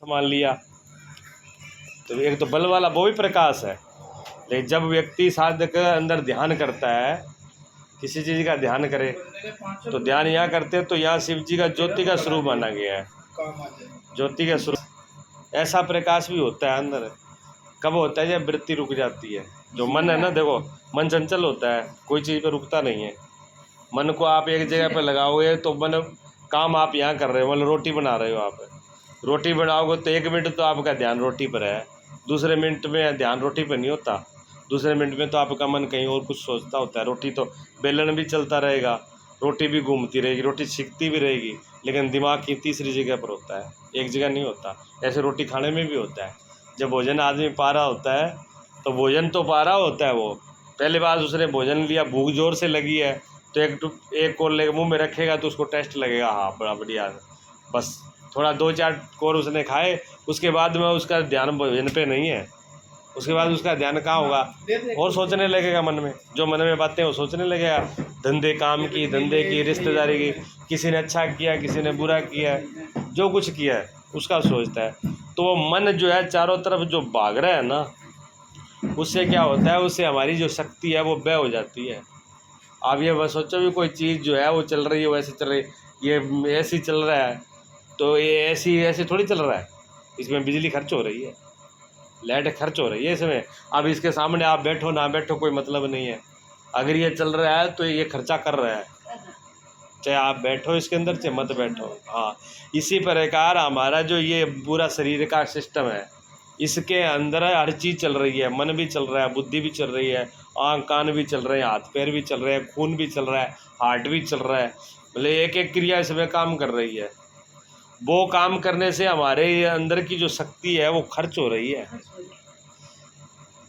मान लिया, तो एक तो बल वाला वो भी प्रकाश है। लेकिन जब व्यक्ति साधक अंदर ध्यान करता है, किसी चीज़ का ध्यान करे, तो ध्यान यहाँ करते हैं तो यहाँ शिव जी का ज्योति का स्वरूप माना गया है। ज्योति का स्वरूप ऐसा प्रकाश भी होता है अंदर। कब होता है जब वृत्ति रुक जाती है। जो मन है ना, देखो मन चंचल होता है, कोई चीज़ पे रुकता नहीं है। मन को आप एक जगह पे लगाओगे तो मन काम आप यहाँ कर रहे हो, मतलब रोटी बना रहे हो आप, रोटी बनाओगे तो 1 मिनट तो आपका ध्यान रोटी पर है, दूसरे मिनट में ध्यान रोटी पर नहीं होता, दूसरे मिनट में तो आपका मन कहीं और कुछ सोचता होता है। रोटी तो बेलन भी चलता रहेगा, रोटी भी घूमती रहेगी, रोटी सीखती भी रहेगी, लेकिन दिमाग की तीसरी जगह पर होता है, एक जगह नहीं होता। ऐसे रोटी खाने में भी होता है। जब भोजन आदमी पा रहा होता है तो भोजन तो पा रहा होता है, वो पहले बार उसने भोजन लिया, भूख जोर से लगी है तो एक कोर लेकर मुंह में रखेगा तो उसको टेस्ट लगेगा, हाँ बड़ा बढ़िया, बस थोड़ा 2-4 कोर उसने खाए, उसके बाद में उसका ध्यान भोजन पे नहीं है। उसके बाद उसका ध्यान कहाँ होगा, और सोचने लगेगा मन में, जो मन में बातें वो सोचने लगेगा, धंधे काम की, धंधे की, रिश्तेदारी की, किसी ने अच्छा किया, किसी ने बुरा किया, जो कुछ किया है उसका सोचता है। तो वो मन जो है चारों तरफ जो भाग रहा है ना, उससे क्या होता है, उससे हमारी जो शक्ति है वो व्यय हो जाती है। आप ये बस सोचो भी कोई चीज़ जो है वो चल रही है, वैसे चल रही, ये ऐसी चल रहा है तो ये ऐसी थोड़ी चल रहा है, इसमें बिजली खर्च हो रही है, लाइट खर्च हो रही है इसमें। अब इसके सामने आप बैठो ना बैठो कोई मतलब नहीं है, अगर ये चल रहा है तो ये खर्चा कर रहा है, चाहे आप बैठो इसके अंदर चाहे मत बैठो। हाँ, इसी प्रकार हमारा जो ये पूरा शरीर का सिस्टम है, इसके अंदर हर चीज़ चल रही है, मन भी चल रहा है, बुद्धि भी चल रही है, आँख कान भी चल रहे हैं, हाथ पैर भी चल रहे हैं, खून भी चल रहा है, हार्ट भी चल रहा है, मतलब एक एक क्रिया इसमें काम कर रही है। वो काम करने से हमारे अंदर की जो शक्ति है वो खर्च हो रही है।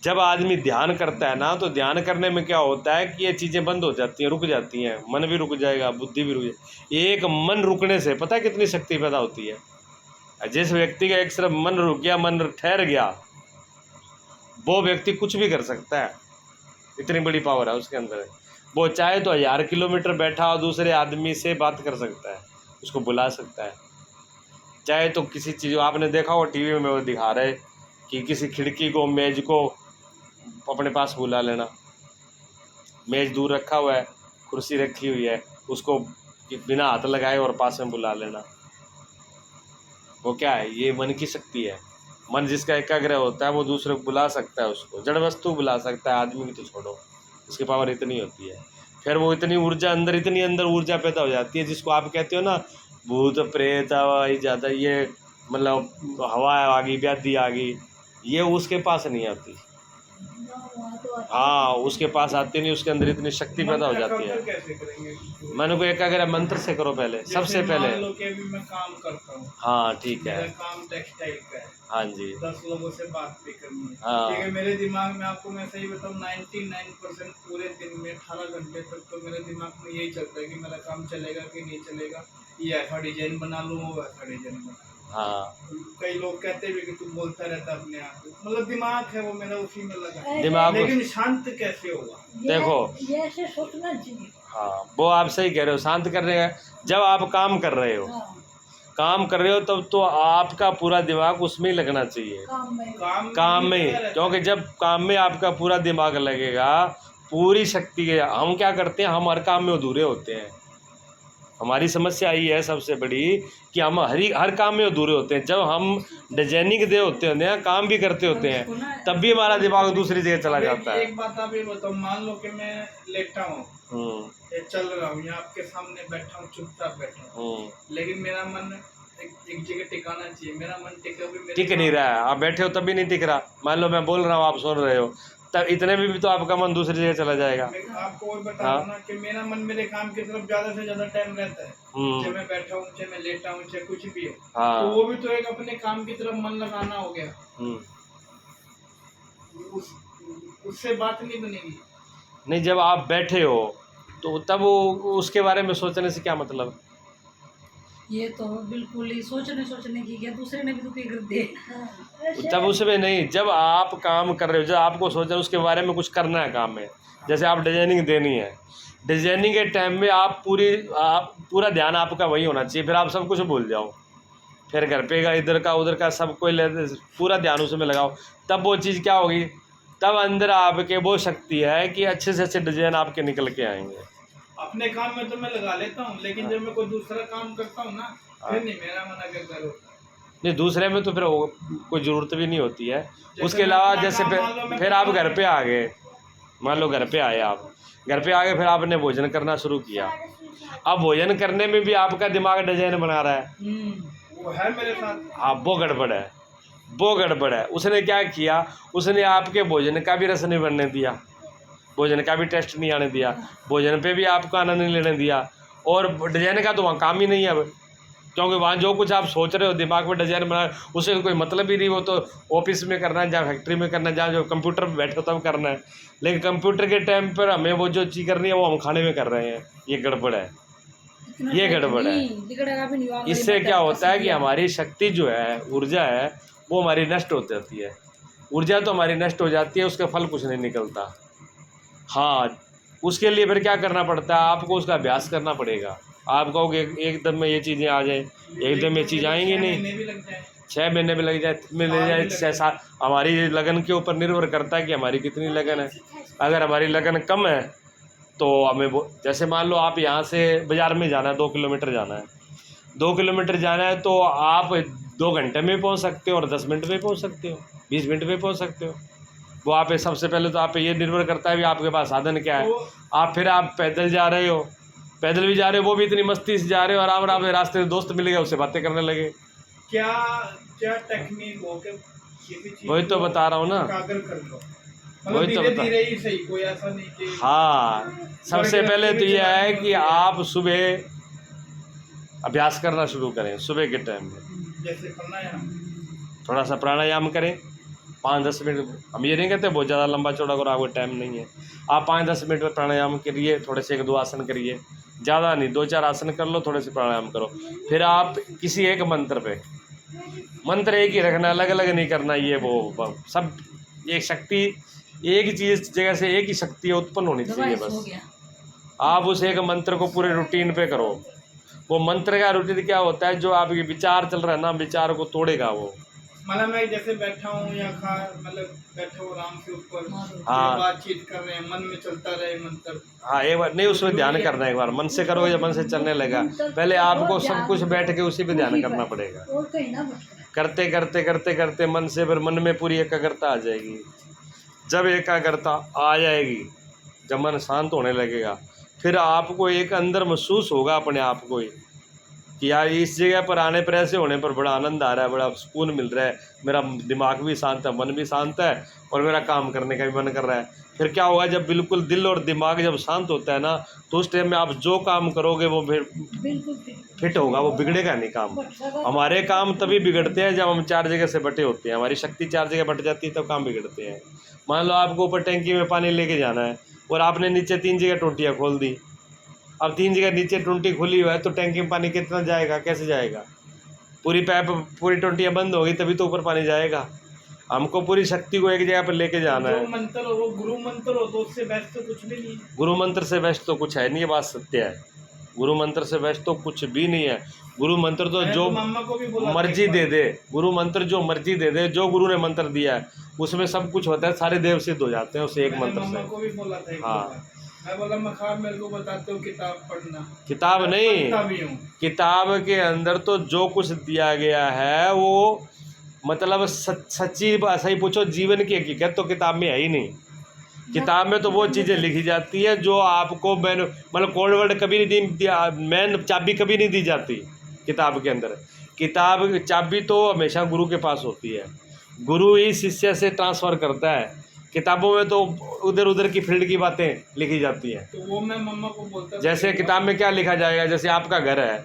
जब आदमी ध्यान करता है ना, तो ध्यान करने में क्या होता है कि ये चीज़ें बंद हो जाती हैं, रुक जाती हैं, मन भी रुक जाएगा, बुद्धि भी रुक जाएगी। एक मन रुकने से पता है कितनी शक्ति पैदा होती है। जिस व्यक्ति का एक सिर्फ मन रुक गया, मन ठहर गया, वो व्यक्ति कुछ भी कर सकता है, इतनी बड़ी पावर है उसके अंदर। वो चाहे तो 1000 किलोमीटर बैठा हो दूसरे आदमी से बात कर सकता है, उसको बुला सकता है। चाहे तो किसी चीज़, आपने देखा हो टीवी में वो दिखा रहे कि किसी खिड़की को, मेज को अपने पास बुला लेना, मेज दूर रखा हुआ है, कुर्सी रखी हुई है, उसको बिना हाथ लगाए और पास में बुला लेना। वो क्या है, ये मन की शक्ति है। मन जिसका एकाग्र होता है वो दूसरे को बुला सकता है, उसको जड़ वस्तु बुला सकता है, आदमी की तो छोड़ो, उसकी पावर इतनी होती है। फिर वो इतनी ऊर्जा अंदर, इतनी अंदर ऊर्जा पैदा हो जाती है, जिसको आप कहते हो ना भूत प्रेत हवा ज़्यादा, ये मतलब हवा आ गई, व्याधि आ गई, ये उसके पास नहीं आती। हाँ, उसके पास आती नहीं, उसके अंदर इतनी शक्ति पैदा हो जाती है। मन को एकाग्र मंत्र से करो पहले, सबसे पहले। मैं काम करता हूँ, हाँ ठीक है, काम टेक्सटाइल का है, हाँ जी, 10 लोगों से बात भी करनी है, हाँ, ठीक है। मेरे दिमाग में, आपको मैं सही बताऊँ, 99% पूरे दिन में 18 घंटे तक तो मेरे दिमाग में यही चलता है कि मेरा काम चलेगा कि नहीं चलेगा, ये ऐसा डिजाइन बना लूँ, वो ऐसा डिजाइन बना। हाँ, कई लोग कहते भी कि तू बोलता रहता अपने आप, मतलब दिमाग है वो मेरा उसी में लगा, दिमाग, लेकिन शांत कैसे होगा, देखो ये ऐसे सोचना चाहिए। हाँ, वो आप सही कह रहे हो, शांत करने का। जब आप काम कर रहे हो, काम कर रहे हो, तब तो आपका पूरा दिमाग उसमें ही लगना चाहिए, काम में ही। क्योंकि जब काम में आपका पूरा दिमाग लगेगा, पूरी शक्ति के, हम क्या करते हैं, हम हर काम में अधूरे होते हैं। हमारी समस्या यही है सबसे बड़ी कि हम हर काम में अधूरे होते हैं। जब हम डिजाइनिंग दे होते हैं, काम भी करते होते हैं, तब भी हमारा दिमाग दूसरी जगह चला जाता है। एक बात आप ये बताओ, मान लो कि मैं लेटा हूँ, चल रहा हूँ, यहाँ आपके सामने बैठा हूँ, चुपचाप बैठा हूँ, लेकिन मेरा मन एक जगह टिकाना चाहिए, मेरा मन टिक नहीं रहा है। आप बैठे हो तभी नहीं टिक रहा। मान लो मैं बोल रहा हूँ, आप सुन रहे हो, तब इतने में भी तो आपका मन दूसरी जगह चला जाएगा। आपको और बता रहा हूं ना कि मेरा मन मेरे काम की तरफ ज्यादा से ज्यादा टाइम रहता है, चाहे मैं बैठा हूँ, चाहे मैं लेटा हूँ, चाहे कुछ भी हो, तो वो भी तो एक अपने काम की तरफ मन लगाना हो गया। उससे बात नहीं बनेगी। नहीं, जब आप बैठे हो तो तब उसके बारे में सोचने से क्या मतलब। ये तो बिल्कुल ही सोचने की, क्या दूसरे ने भी तो कर दे, तब उसमें नहीं, जब आप काम कर रहे हो, जब आपको सोचना उसके बारे में कुछ करना है काम में, जैसे आप डिजाइनिंग देनी है, डिजाइनिंग के टाइम में आप पूरा ध्यान आपका वही होना चाहिए, फिर आप सब कुछ भूल जाओ, फिर घर पे का इधर का उधर का सब कोई पूरा ध्यान उसमें लगाओ, तब वो चीज़ क्या होगी, तब अंदर आपके वो शक्ति है कि अच्छे से अच्छे डिजाइन आपके निकल के आएंगे। अपने काम में तो मैं लगा लेता हूँ, लेकिन जब मैं कोई दूसरा काम करता हूँ ना, फिर नहीं मेरा मना करता होता। नहीं, दूसरे में तो फिर कोई ज़रूरत भी नहीं होती है। जैसे उसके मैं अलावा अपना जैसे काम मान लो मैं फिर आप घर पे आ गए, मान लो घर पे आए आप, घर पे आ गए फिर आपने भोजन करना शुरू किया। अब भोजन करने में भी आपका दिमाग डिजाइन बना रहा है, वो है मेरे साथ। हाँ वो गड़बड़ है, वो गड़बड़ है। उसने क्या किया, उसने आपके भोजन का भी रस नहीं बनने दिया, भोजन का भी टेस्ट नहीं आने दिया, भोजन पे भी आपको आनंद नहीं लेने दिया, और डिजाइन का तो वहाँ काम ही नहीं है अब, क्योंकि वहाँ जो कुछ आप सोच रहे हो दिमाग में डिजाइन बना, उससे कोई मतलब ही नहीं। वो तो ऑफिस में करना है, जहाँ फैक्ट्री में करना है, जहाँ जो कंप्यूटर पर बैठे हो तब करना है, लेकिन कंप्यूटर के टाइम पर हमें वो जो चीज़ करनी है वो हम खाने में कर रहे हैं। ये गड़बड़ है, ये गड़बड़ है। इससे क्या होता है कि हमारी शक्ति जो है, ऊर्जा है, वो हमारी नष्ट हो जाती है। ऊर्जा तो हमारी नष्ट हो जाती है, उसका फल कुछ नहीं निकलता। हाँ, उसके लिए फिर क्या करना पड़ता है, आपको उसका अभ्यास करना पड़ेगा। आप कहोगे एकदम में ये चीज़ें आ जाए, एकदम ये चीज़ आएंगी नहीं, 6 महीने में लग जाए, में ले जाए 6-7। हमारी लगन के ऊपर निर्भर करता है कि हमारी कितनी लगन है। अगर हमारी लगन कम है तो हमें वो, जैसे मान लो आप यहाँ से बाज़ार में जाना है, 2 किलोमीटर जाना है, 2 किलोमीटर जाना है तो आप 2 घंटे में पहुँच सकते हो और 10 मिनट में पहुँच सकते हो, 20 मिनट में पहुँच सकते हो। वो आप सबसे पहले तो आप पे ये निर्भर करता है भी आपके पास साधन क्या है। आप पैदल जा रहे हो, पैदल भी जा रहे हो, वो भी इतनी मस्ती से जा रहे हो, आराम आराम से रास्ते में दोस्त मिल गए, उससे बातें करने लगे। क्या क्या टेक्निक हो के वही तो बता रहा हूँ ना, वही तो बता, धीरे ही सही, कोई ऐसा नहीं कि हाँ। सबसे पहले तो यह है कि आप सुबह अभ्यास करना शुरू करें, सुबह के टाइम में जैसे प्राणायाम, थोड़ा सा प्राणायाम करें 5-10 मिनट। हम ये नहीं कहते बहुत ज़्यादा लंबा चौड़ा करो, आपको टाइम नहीं है, आप 5-10 मिनट में प्राणायाम करिए, थोड़े से 1-2 आसन करिए, ज़्यादा नहीं, 2-4 आसन कर लो, थोड़े से प्राणायाम करो। फिर आप किसी एक मंत्र पे, मंत्र एक ही रखना, अलग अलग नहीं करना, ये वो सब एक शक्ति, एक ही चीज़ जगह से एक ही शक्ति उत्पन्न होनी चाहिए बस। आप उस एक मंत्र को पूरे रूटीन पे करो। वो मंत्र का रूटीन क्या होता है, जो आपके विचार चल रहा है ना, विचार को तोड़ेगा वो। मतलब मैं जैसे बैठा हूँ या मतलब बैठा हूँ आराम से ऊपर, हाँ, बातचीत कर रहे हैं, मन में चलता रहे मंत्र। हाँ, एक बार नहीं, उसमें ध्यान करना, एक बार मन से करोगे जब मन से चलने लगा, पहले आपको सब कुछ बैठ के उसी पे ध्यान करना पड़ेगा। करते करते करते करते मन से, फिर मन में पूरी एकाग्रता आ जाएगी। जब एकाग्रता आ जाएगी, जब मन शांत होने लगेगा, फिर आपको एक अंदर महसूस होगा अपने आप को कि यार इस जगह पर आने पर, ऐसे होने पर बड़ा आनंद आ रहा है, बड़ा सुकून मिल रहा है, मेरा दिमाग भी शांत है, मन भी शांत है, और मेरा काम करने का भी मन कर रहा है। फिर क्या होगा, जब बिल्कुल दिल और दिमाग जब शांत होता है ना, तो उस टाइम में आप जो काम करोगे वो फिर फिट होगा, वो बिगड़ेगा नहीं काम। हमारे काम तभी बिगड़ते हैं जब हम 4 जगह से बटे होते हैं, हमारी शक्ति 4 जगह बट जाती है, तब काम बिगड़ते हैं। मान लो आपको ऊपर टैंकी में पानी लेके जाना है और आपने नीचे 3 जगह टोंटियाँ खोल दी, अब 3 जगह नीचे टोंटी खुली हुआ है तो टैंकी में पानी कितना जाएगा, कैसे जाएगा? पूरी पाइप, पूरी टोंटियाँ बंद होगी तभी तो ऊपर पानी जाएगा। हमको पूरी शक्ति को एक जगह पर लेके जाना है। मंत्र हो, वो गुरु मंत्र हो, तो उससे बेस्ट तो कुछ भी नहीं है। गुरु मंत्र से बेस्ट तो कुछ है नहीं, ये बात सत्य है। गुरु मंत्र से बेस्ट तो कुछ भी नहीं है। गुरु मंत्र तो जो मर्जी दे दे, गुरु मंत्र जो मर्जी दे दे, जो गुरु ने मंत्र दिया है उसमें सब कुछ होता है, सारे देव सिद्ध हो जाते हैं उस एक मंत्र से। हाँ, मैं बोला मखान मेरे को बताते हो किताब पढ़ना, किताब नहीं, किताब के अंदर तो जो कुछ दिया गया है वो मतलब सच्ची सही पूछो, जीवन की हकीकत तो किताब में है ही नहीं। किताब में तो वो चीज़ें लिखी जाती है जो आपको मतलब कोड वर्ड कभी नहीं दिया, मैन चाबी कभी नहीं दी जाती किताब के अंदर। किताब चाबी तो हमेशा गुरु के पास होती है, गुरु ही शिष्य से ट्रांसफ़र करता है। किताबों में तो उधर उधर की फील्ड की बातें लिखी जाती हैं। तो वो मैं मम्मा को बोलता, जैसे किताब में क्या लिखा जाएगा, जैसे आपका घर है,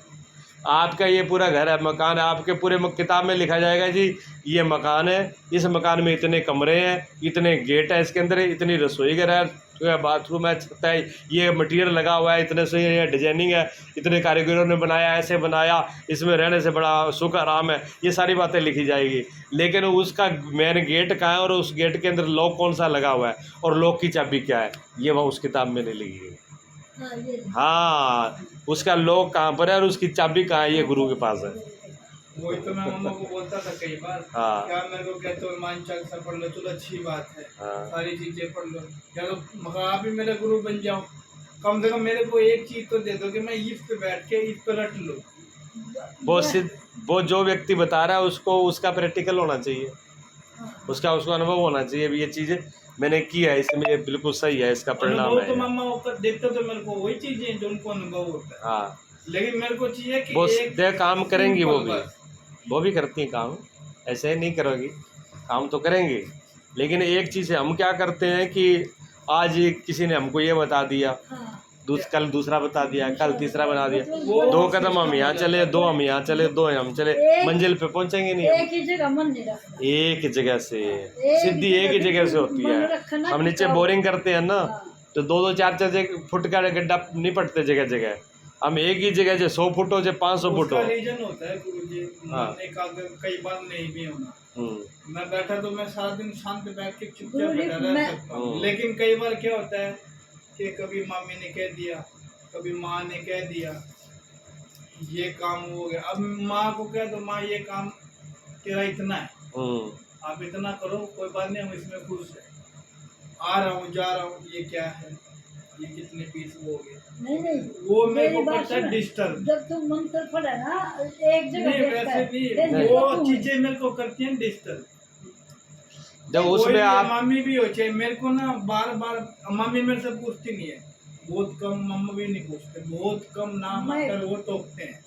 आपका ये पूरा घर है, मकान है, आपके पूरे किताब में लिखा जाएगा जी ये मकान है, इस मकान में इतने कमरे हैं, इतने गेट है, इसके अंदर इतनी रसोई घर है, बाथरूम है, छत है, ये मटेरियल लगा हुआ है, इतने से ये डिजाइनिंग है, इतने कारीगरों ने बनाया, ऐसे बनाया, इसमें रहने से बड़ा सुख आराम है, ये सारी बातें लिखी जाएगी। लेकिन उसका मेन गेट कहाँ है और उस गेट के अंदर लॉक कौन सा लगा हुआ है और लॉक की चाबी क्या है, ये वह उस किताब में नहीं लिखी है। हाँ, उसका लॉक कहाँ पर है और उसकी चाबी कहाँ है, ये गुरु के पास है। वही तो मैं मम्मा को बोलता था कई बार, हाँ। क्या मेरे को कहते हो हिमांचल से पढ़ लो, चलो अच्छी बात है, हाँ। सारी चीजें पढ़ लो, या तो मगर आप ही मेरे गुरु बन जाओ, कम से कम मेरे को एक चीज तो दे दो कि मैं इस पे बैठ के इस पे रट लूं। वो जो व्यक्ति बता रहा है उसको उसका प्रैक्टिकल होना चाहिए, उसका अनुभव होना चाहिए। ये चीज़ मैंने की है, इसमें ये बिल्कुल सही है, इसका परिणाम अनुभव है। तो मम्मा ऊपर देखते तो मेरे को वही चीजें जो उनको अनुभव होता है, हाँ, लेकिन मेरे को चाहिए कि वो एक दे काम करेंगी, बस। वो भी करती हैं काम, ऐसे नहीं करोगी, काम तो करेंगी। लेकिन एक चीज़ है, हम क्या करते हैं कि आज किसी ने हमको ये बता दिया, कल दूसरा बता दिया, कल तीसरा बता दिया, दो कदम हम यहाँ चले, दो हम यहाँ चले, दो हम चले, मंजिल पे पहुँचेंगे नहीं। एक ही जगह मन नहीं रखना, एक जगह से सिद्धि एक ही जगह से होती है। हम नीचे बोरिंग करते हैं ना, तो 2-2 4-4 फुट का गड्ढा नहीं पड़ते जगह जगह। हम एक ही जगह से 100 फुट हो चाहे 500 फुट हो। उसका रीजन होता है गुरुजी, मानने का अगर कई बार नहीं भी होना। मैं बैठा तो मैं सारा दिन शांत बैठ के चुपचाप बैठा रह सकता हूँ, लेकिन कई बार क्या होता है कि कभी मम्मी ने कह दिया, कभी माँ ने कह दिया ये काम हो गया, अब माँ को कह दो माँ ये काम तेरा इतना है, आप इतना करो, कोई बात नहीं, हम इसमें खुश है, आ रहा हूँ जा रहा हूँ, ये क्या है, ये कितने पीस हो गए, नहीं वो मेरे को करता है डिस्टर्ब। जब तुम मंत्र पढ़े ना एक जगह नहीं वैसे भी वो चीजें मेरे को करती हैं डिस्टर्ब। जब उसमें आप मम्मी भी हो चाहे मेरे को ना बार बार, मम्मी मेरे से पूछती नहीं है, बहुत कम, मम्मा भी नहीं पूछते, बहुत कम, नाम आकर वो टोकते हैं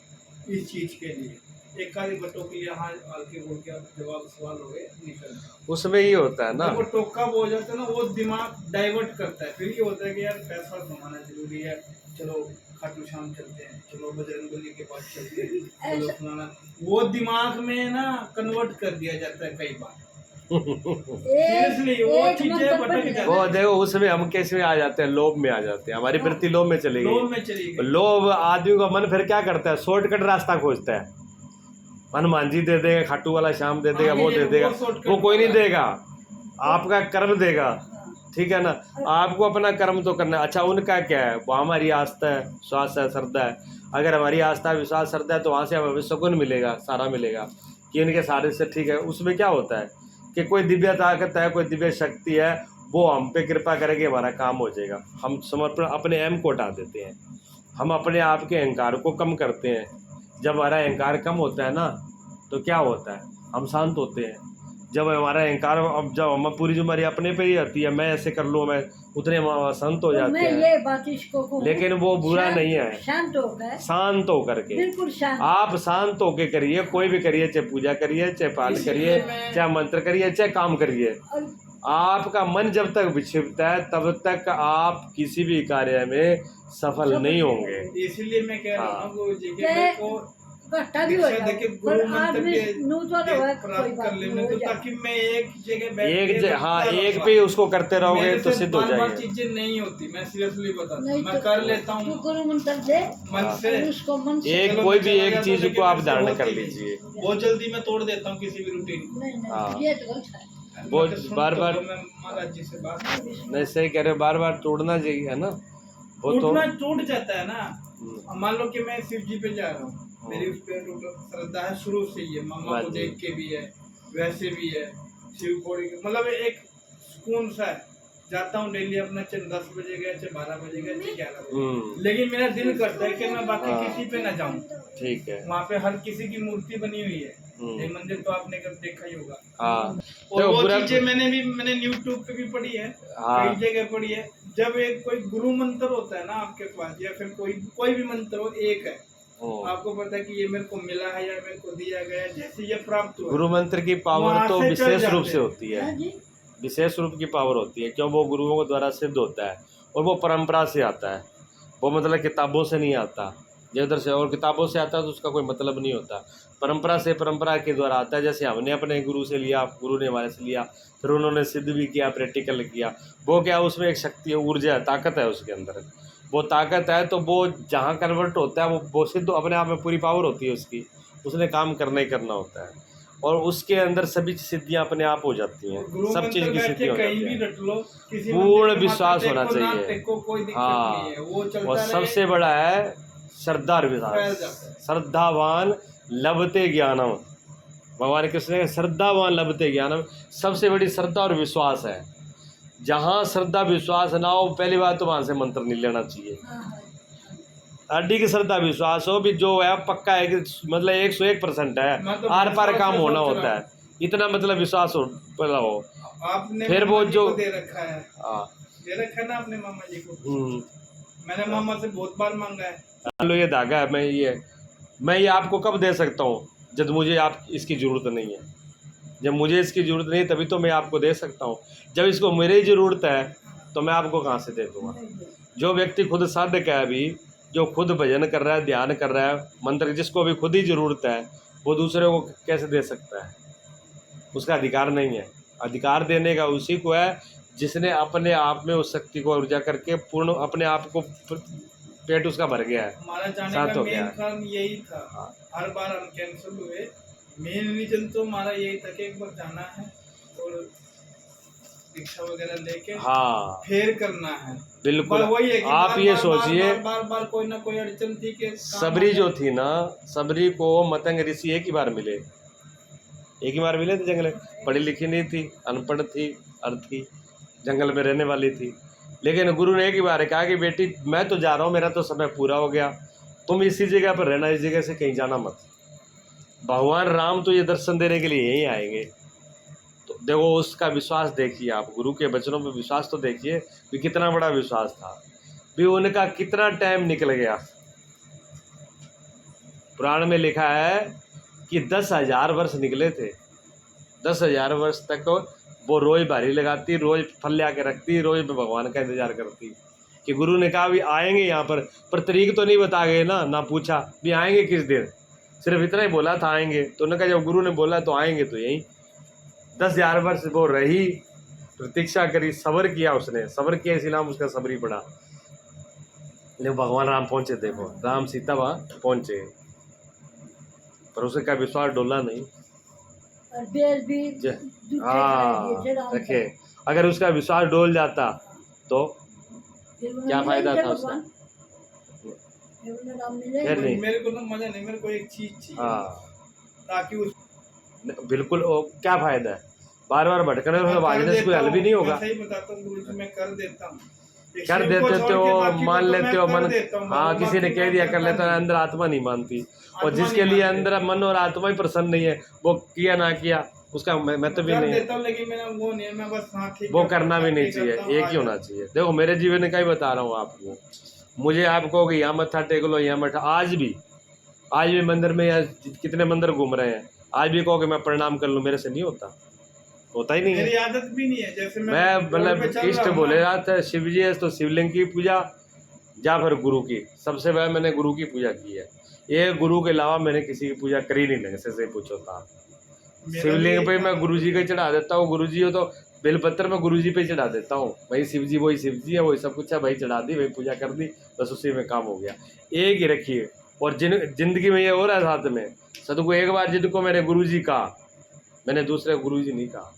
इस चीज के लिए, एक आधी बटो के लिए हाँ हल्के बोल के जवाब सवाल हो गए निकल। उसमें ये होता है ना, वो टोका हो जाता है ना, वो दिमाग डाइवर्ट करता है, फिर ये होता है कि यार पैसा कमाना जरूरी है, चलो खाटू श्याम चलते हैं, चलो बजरंगबली के पास चलते हैं, चलो फलाना, वो दिमाग में ना कन्वर्ट कर दिया जाता है कई बार। सीरियसली वो चीजें भटक जाती है। वो देखो उसमें हम कैसे में आ जाते हैं, लोभ में आ जाते हैं, हमारी वृत्ति लोभ में चली लोभ गई। में चली गई। लोभ आदमी का मन फिर क्या करता है, शॉर्टकट रास्ता खोजता है, हनुमान जी दे देगा, खाटू वाला श्याम दे देगा, वो दे देगा, वो कोई नहीं देगा, आपका कर्म देगा, ठीक है ना। आपको अपना कर्म तो करना है। अच्छा उनका क्या है, वो हमारी आस्था है, विश्वास है, श्रद्धा है, अगर हमारी आस्था विश्वास श्रद्धा है तो वहाँ से हमें सुकून मिलेगा, सारा मिलेगा कि इनके सारे से ठीक है। उसमें क्या होता है कि कोई दिव्य ताकत है, कोई दिव्य शक्ति है, वो हम पे कृपा करेगी, हमारा काम हो जाएगा। हम समर्पण अपने एम को हटा देते हैं, हम अपने आप के अहंकार को कम करते हैं। जब हमारा अहंकार कम होता है ना तो क्या होता है, हम शांत होते हैं। जब हमारा अहंकार, अब जब हम पूरी जिम्मेदारी अपने पे ही आती है, मैं ऐसे कर लूँ, मैं उतने शांत हो जाते हैं। ये बात इसको लेकिन वो बुरा नहीं है, शांत होकर, शांत होकर के, बिल्कुल शांत, आप शांत होके करिए, कोई भी करिए, चाहे पूजा करिए, चाहे पाठ करिए, चाहे मंत्र करिए, चाहे काम करिए। आपका मन जब तक विक्षिप्त है तब तक आप किसी भी कार्य में सफल नहीं होंगे। इसलिए मैं कह रहा हूँ गुरु जी के मेरे को घाटा भी हो जाए, देखिए गुरु मंत्र के प्राप्त प्राप्त कर लेने को, ताकि मैं एक जगह बैठ एक के हाँ एक पे उसको करते रहोगे मेरे तो से सिद्ध हो बार-बार जाएगा। चीजें नहीं होती, मैं सीरियसली बताता हूँ, नहीं मैं तो कर लेता हूँ गुरु मंत्र दे मन से, उसको मन से, एक चलो कोई मैं भी चला एक गया तो चीज लेकिन को आप मेरे से धारण होती कर नहीं। लीजिए। बहुत जल्दी मैं तोड़ देता हूँ किसी भी रूटीन को। नहीं हाँ। नहीं ये तो गलत है। वो मैं तो सुनता बार-बार हूँ, मैं महाराज जी से बात नहीं सही कह रहे हो, बार बार तोड़ना चाहिए, है ना। वो तो टूटना टूट जाता है ना। मान लो कि मैं शिव जी पे जा रहा हूँ, मेरी उस पर श्रद्धा है शुरू से ही है, मम्मा को देख के भी है, वैसे भी है, शिव खोड़ी मतलब एक सुकून सा है। जाता हूँ डेली अपना, चाहे 10 बजे गया, चाहे 12 बजे गया, चाहे 11 बजे, लेकिन मेरा दिल करता है कि मैं बाकी किसी पे ना जाऊँ। ठीक है, वहाँ पे हर किसी की मूर्ति बनी हुई है, ये मंदिर तो आपने कब देखा ही होगा। हाँ और वो चीजें मैंने यूट्यूब पे भी पढ़ी है, कई जगह पढ़ी है। जब एक कोई गुरु मंत्र होता है ना आपके पास, या फिर कोई भी मंत्र हो, एक है, आपको पता है कि ये मेरे को मिला है या मेरे को दिया गया है, जैसे ये प्राप्त हुआ। गुरु मंत्र की पावर तो विशेष रूप से होती है, हाँ जी, विशेष रूप की पावर होती है, क्यों वो गुरुओं के द्वारा सिद्ध होता है और वो परंपरा से आता है। वो मतलब किताबों से नहीं आता, जो उधर से और किताबों से आता है तो उसका कोई मतलब नहीं होता। परंपरा से, परंपरा के द्वारा आता है। जैसे हमने अपने गुरु से लिया, गुरु ने हमारे से लिया, फिर उन्होंने सिद्ध भी किया, प्रैक्टिकल किया। वो क्या, उसमें एक शक्ति है, ऊर्जा है, ताकत है उसके अंदर। वो ताकत है तो वो जहाँ कन्वर्ट होता है वो सिद्ध अपने आप में पूरी पावर होती है उसकी, उसने काम करना ही करना होता है और उसके अंदर सभी सिद्धियां अपने आप हो जाती हैं, सब चीज़ की सिद्धि हो जाती है। पूर्ण विश्वास होना चाहिए। हाँ, और सबसे बड़ा है श्रद्धा और विश्वास। श्रद्धावान लभते ज्ञानम, भगवान कृष्ण ने श्रद्धावान लभते ज्ञानम, सबसे बड़ी श्रद्धा और विश्वास है। जहाँ श्रद्धा विश्वास ना हो, पहली बात तो वहाँ से मंत्र नहीं लेना चाहिए। हड्डी की श्रद्धा विश्वास हो भी जो है पक्का है कि मतलब 101% है, तो आर पार काम से होना सोच होता रहा है, इतना मतलब विश्वास हो पहला हो। आपने फिर वो मामा जी जो को दे रखा है, हाँ दे रखा है ना आपने मामा जी को। मैंने मामा से बहुत बार मांगा है। लो ये धागा है, मैं ये आपको कब दे सकता हूँ जब मुझे आप इसकी ज़रूरत नहीं है। जब मुझे इसकी ज़रूरत नहीं तभी तो मैं आपको दे सकता हूँ। जब इसको मेरी ज़रूरत है तो मैं आपको कहाँ से दे दूँगा। जो व्यक्ति खुद साधक है, अभी जो खुद भजन कर रहा है, ध्यान कर रहा है, मंत्र जिसको भी खुद ही ज़रूरत है, वो दूसरे को कैसे दे सकता है? उसका अधिकार नहीं है। अधिकार देने का उसी को है जिसने अपने आप में उस शक्ति को ऊर्जा करके पूर्ण अपने आप को पेट उसका भर गया है, हमारा जाने शांत का हो मेन गया है। कारण यही था। हाँ। हर बार हम कैंसिल हुए, मेन रीजन तो हमारा यही था कि एक बार जाना है और दीक्षा वगैरह लेके हाँ फिर करना है। बिल्कुल। वही है कि आप ये सोचिए, बार कोई ना कोई अड़चन थी कि सबरी जो थी ना, सबरी को मतंग ऋषि एक ही बार मिले, एक ही बार मिले थे। जंगल पढ़ी लिखी नहीं थी, अनपढ़ थी, अर्थी, जंगल में रहने वाली थी। लेकिन गुरु ने एक ही बार कहा कि बेटी मैं तो जा रहा हूँ, मेरा तो समय पूरा हो गया, तुम इसी जगह पर रहना, इस जगह से कहीं जाना मत। भगवान राम तो ये दर्शन देने के लिए यहीं आएंगे। तो देखो उसका विश्वास देखिए, आप गुरु के वचनों पर विश्वास तो देखिए कि कितना बड़ा विश्वास था। भी उनका कितना टाइम निकल गया। पुराण में लिखा है कि 10,000 वर्ष निकले थे। 10,000 वर्ष तक वो रोज भारी लगाती, रोज फल ले आके रखती, रोज भगवान का इंतजार करती कि गुरु ने कहा भी आएंगे यहाँ पर तरीक तो नहीं बता गए ना पूछा भी आएंगे किस दिन, सिर्फ इतना ही बोला था आएंगे। तो उन्होंने कहा जब गुरु ने बोला तो आएंगे तो यहीं। 10,000 वर्ष वो रही, प्रतीक्षा करी, सब्र किया, उसने सब्र किया, इसी नाम उसका सब्री पड़ा। लेकिन भगवान राम पहुंचे, देखो राम सीता वहाँ पहुंचे, पर उसका विश्वास डोला नहीं। हाँ रखे, अगर उसका विश्वास डोल जाता तो क्या फायदा था उसका। खैर नहीं, मेरे को ना मजा नहीं, मेरे को एक चीज चाहिए। हाँ ताकि उस बिल्कुल, क्या फायदा है बार बार भटकने और भागने से कोई हल भी नहीं होगा। सही बताता हूँ गुरु जी, मैं कर देता हूँ, कर देते हो, मान लेते हो मन। हाँ किसी ने कह दिया कर लेता है, अंदर आत्मा नहीं मानती। और जिसके लिए अंदर मन और आत्मा ही प्रसन्न नहीं है, वो किया ना किया उसका महत्व भी नहीं है। लेकिन मेरा वो नहीं है, मैं बस हाँ ठीक वो करना भी नहीं चाहिए, एक ही होना चाहिए। देखो मेरे जीवन का ही बता रहा हूँ आपको। मुझे आप कहोगे यहाँ मत्था टेक लो, यहाँ मत, आज भी मंदिर में या कितने मंदिर घूम रहे हैं, आज भी कहोगे मैं प्रणाम कर लूँ, मेरे से नहीं होता ही नहीं है। मेरी आदत भी नहीं है। जैसे मैं मतलब इष्ट बोले रहा था शिव जी है तो शिवलिंग की पूजा, या फिर गुरु की, सबसे पहले मैंने गुरु की पूजा की है। ये गुरु के अलावा मैंने किसी की पूजा करी नहीं, ढंग से पूछो था। शिवलिंग पे मैं गुरु जी का चढ़ा देता हूँ, गुरु जी हो तो बेलपत्र में गुरु जी पे चढ़ा देता हूँ। भाई शिव जी वही शिव जी है, वही सब कुछ है, भाई चढ़ा दी, वही पूजा कर दी, बस उसी में काम हो गया। एक ही रखिए। और जिंदगी में ये हो रहा है साथ में, सदगुरु एक बार जिनको मैंने गुरु जी कहा, मैंने दूसरे गुरु जी नहीं कहा।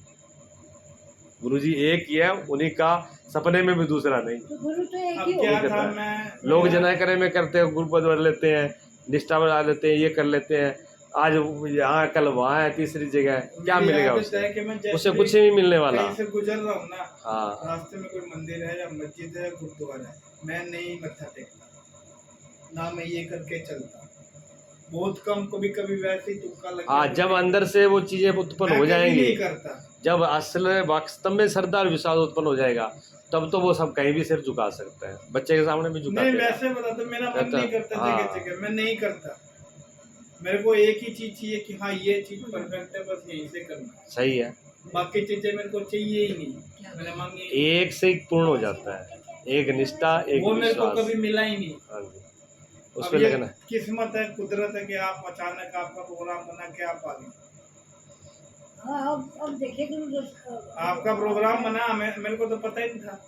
गुरु जी एक ही है, उन्हीं का, सपने में भी दूसरा नहीं। तो गुरु तो एक ही क्या था, मैं लोग जना करे में करते हैं, गुरु पद भर लेते हैं, निष्ठा बढ़ा लेते हैं, ये कर लेते हैं, आज यहाँ कल वहाँ है, तीसरी जगह है, क्या मिलेगा उससे कुछ नहीं मिलने वाला। से गुजर रहा हूँ ना, हाँ रास्ते में कोई मंदिर है या मस्जिद है, गुरुद्वारा है, मैं नहीं मत्था टेकता ना, मैं ये करके चलता बहुत कम, कभी कभी वैसे ही तुक्का लगा। हाँ, जब अंदर से वो चीजें उत्पन्न हो जाएंगी, जब असल वास्तव में श्रद्धा और विश्वास उत्पन्न हो जाएगा, तब तो वो सब कहीं भी सिर झुका सकते हैं, बच्चे के सामने भी झुका। नहीं वैसे बताता, मेरा मन नहीं करता जगह जगह, मैं नहीं करता। मेरे को एक ही चीज चाहिए कि हाँ ये चीज परफेक्ट है, बस यहीं से करना सही है, बाकी चीजें मेरे को चाहिए ही नहीं। मैंने मांगी एक से एक पूर्ण हो जाता है, एक निष्ठा, एक वो मेरे को कभी मिला ही नहीं। हाँ जी, उस पे लगना किस्मत है, कुदरत है कि आप अचानक आपका प्रोग्राम बना के आप आ गए। हाँ, अब देखिए आपका प्रोग्राम बना, मेरे को तो पता ही नहीं था।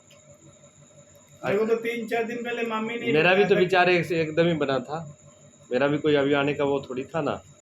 मेरे को तो 3-4 दिन पहले मामी ने, मेरा भी तो विचार एकदम ही बना था, मेरा भी कोई अभी आने का वो थोड़ी था ना।